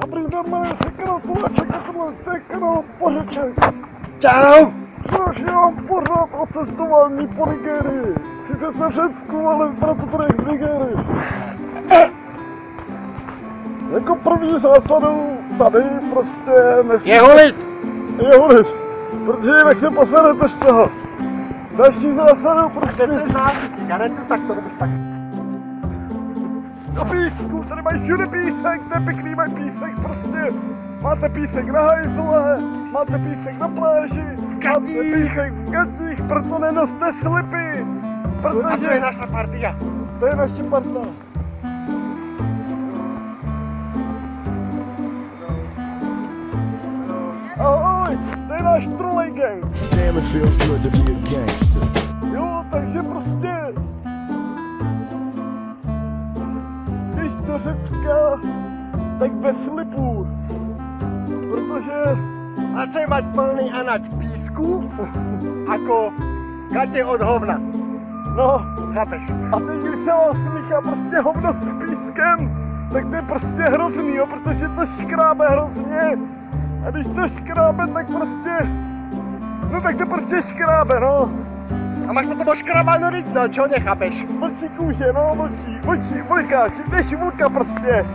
Dobrý den, jmenuji se Karel Tuláček a tohle je kanál Pořeček. Čau! Přináším vám pořád o cestování po Nigérii. Sice jsme v Řecku, ale vypadá to tady v Nigérii. Jako první zásadu tady prostě nesmíte... Je hulit! Protože jinak se poserete z toho. Další zásadu prostě... Teď chceš zářit cigaretu, tak to bych tak... Na písku, tady mají všude písek, to je pěkný, mají písek prostě. Máte písek na hajzle, máte písek na pláži, máte písek v gatích, proto nenoste slipy. Protože... A to je naša partia. To je naše parta. Ahoj, to je náš trolej gang. Damn, it feels good to be a gangster. Jo, takže prostě... Když do Řecka, tak bez slipů. Protože... A co je mať plný anač písku? Ako Katě od hovna. No, Chápeš? a teď když se vás smíchá prostě hovno s pískem, tak to je prostě hrozný, jo, protože to škrábe hrozně. A když to škrábe, tak prostě... No tak to prostě škrábe, no. A máš potom oškrabáno rytno, čo nechápeš? Vlčí kůže, no, vlčí, vlkáš, jdeš vlka prostě.